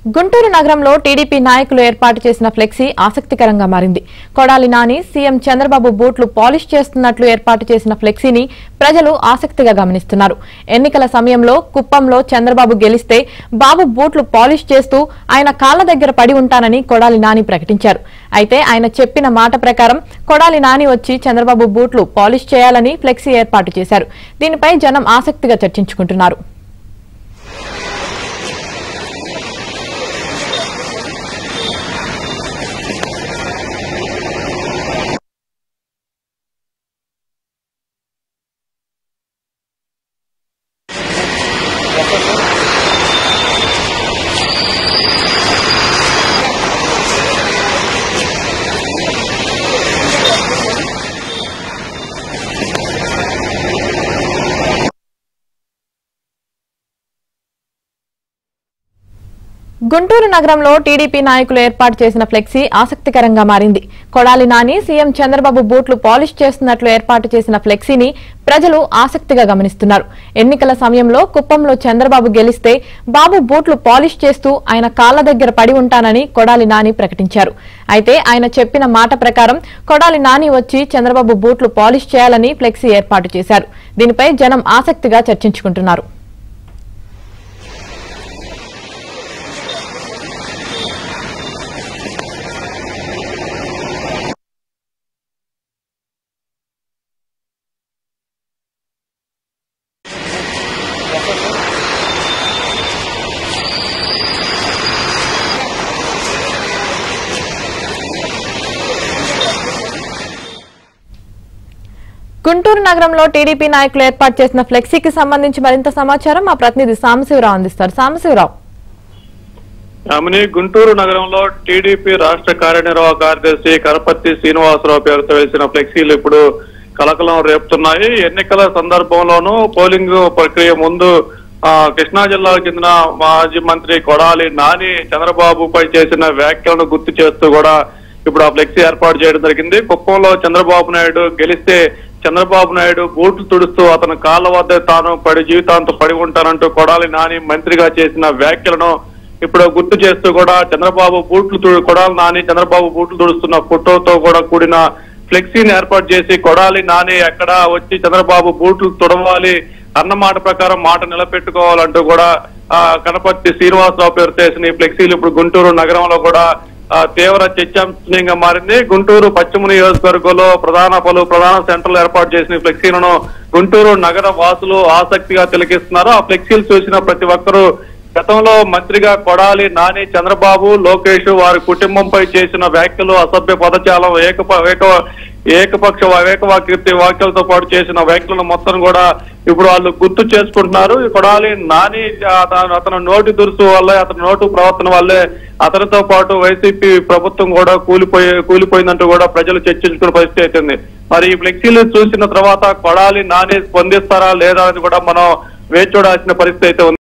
గుంటూరు నగరంలో టీడీపీ నాయకులు ఏర్పాటు చేసిన ఫ్లెక్సీ ఆసక్తికరంగా మారింది. కొడాలి నాని సీఎం చంద్రబాబు బూట్లు పాలిష్ చేస్తున్నట్లు ఏర్పాటు చేసిన ఫ్లెక్సీని ప్రజలు ఆసక్తిగా గమనిస్తున్నారు. ఎన్నికల సమయంలో కుప్పంలో చంద్రబాబు గెలిస్తే బాబు బూట్లు పాలిష్ చేస్తూ ఆయన కాళ్ల దగ్గర పడి ఉంటానని కొడాలి నాని ప్రకటించారు. అయితే ఆయన చెప్పిన మాట ప్రకారం కొడాలి నాని వచ్చి చంద్రబాబు బూట్లు పాలిష్ చేయాలని ఫ్లెక్సీ ఏర్పాటు చేశారు. దీనిపై జనం ఆసక్తిగా చర్చించుకుంటున్నారు. గుంటూరు నగరంలో టీడీపీ నాయకులు ఏర్పాటు చేసిన ఫ్లెక్సీ ఆసక్తికరంగా మారింది. కొడాలి నాని సీఎం చంద్రబాబు బూట్లు పాలిష్ చేస్తున్నట్లు ఏర్పాటు చేసిన ఫ్లెక్సీని ప్రజలు ఆసక్తిగా గమనిస్తున్నారు. ఎన్నికల సమయంలో కుప్పంలో చంద్రబాబు గెలిస్తే బాబు బూట్లు పాలిష్ చేస్తూ ఆయన కాళ్ల దగ్గర పడి ఉంటానని కొడాలి నాని ప్రకటించారు. అయితే ఆయన చెప్పిన మాట ప్రకారం కొడాలి నాని వచ్చి చంద్రబాబు బూట్లు పాలిష్ చేయాలని ఫ్లెక్సీ ఏర్పాటు చేశారు. దీనిపై జనం ఆసక్తిగా చర్చించుకుంటున్నారు. గుంటూరు నగరంలో టీడీపీ నాయకులు ఏర్పాటు చేసిన ఫ్లెక్సీకి సంబంధించి మరింత సమాచారం మా ప్రతినిధి సాంబశివరావు అందిస్తారు. సాంబశివరావు, గుంటూరు నగరంలో టీడీపీ రాష్ట్ర కార్యనిర్వాహక కార్యదర్శి కరపర్తి శ్రీనివాసరావు పేరుతో వేసిన ఫ్లెక్సీలు ఇప్పుడు కలకలం రేపుతున్నాయి. ఎన్నికల సందర్భంలోనూ పోలింగ్ ప్రక్రియ ముందు కృష్ణా జిల్లాకు చెందిన మాజీ మంత్రి కొడాలి నాని చంద్రబాబుపై చేసిన వ్యాఖ్యలను గుర్తు చేస్తూ కూడా ఇప్పుడు ఆ ఫ్లెక్సీ ఏర్పాటు చేయడం జరిగింది. కుప్పంలో చంద్రబాబు నాయుడు గెలిస్తే చంద్రబాబు నాయుడు బూట్లు తుడుస్తూ అతని కాళ్ల వద్ద తాను జీవితాంతం పడి ఉంటానంటూ కొడాలి నాని మంత్రిగా చేసిన వ్యాఖ్యలను ఇప్పుడు గుర్తు చేస్తూ కూడా కొడాలి నాని చంద్రబాబు బూట్లు తుడుస్తున్న ఫోటోతో కూడా కూడిన ఫ్లెక్సీని ఏర్పాటు చేసి కొడాలి నాని ఎక్కడ వచ్చి చంద్రబాబు బూట్లు తుడవాలి అన్న మాట ప్రకారం మాట నిలబెట్టుకోవాలంటూ కూడా కనపర్తి శ్రీనివాసరావు పేరు చేసిన ఈ ఫ్లెక్సీలు ఇప్పుడు గుంటూరు నగరంలో కూడా తీవ్ర చర్చాంశనీయంగా మారింది. గుంటూరు పశ్చిమ నియోజకవర్గంలో పలు ప్రధాన సెంటర్లు ఏర్పాటు చేసిన ఫ్లెక్సీలను గుంటూరు నగర వాసులు ఆసక్తిగా తిలకిస్తున్నారు. ఆ ఫ్లెక్సీలు చూసిన ప్రతి ఒక్కరూ గతంలో మంత్రిగా కొడాలి నాని చంద్రబాబు లోకేష్ వారి కుటుంబంపై చేసిన వ్యాఖ్యలు అసభ్య పదజాలం ఏకపక్ష వ్యాఖ్యలతో పాటు చేసిన వ్యాఖ్యలను మొత్తం కూడా ఇప్పుడు వాళ్ళు గుర్తు చేసుకుంటున్నారు. కొడాలి నాని అతని నోటి దురుసు వల్లే అతని నోటు ప్రవర్తన వల్లే అతనితో పాటు వైసీపీ ప్రభుత్వం కూడా కూలిపోయిందంటూ కూడా ప్రజలు చర్చించుకునే పరిస్థితి అవుతుంది. మరి ఈ ఫ్లెక్సీలు చూసిన తర్వాత కొడాలి నాని స్పందిస్తారా లేదా అని కూడా మనం వేచి చూడాల్సిన పరిస్థితి అయితే ఉంది.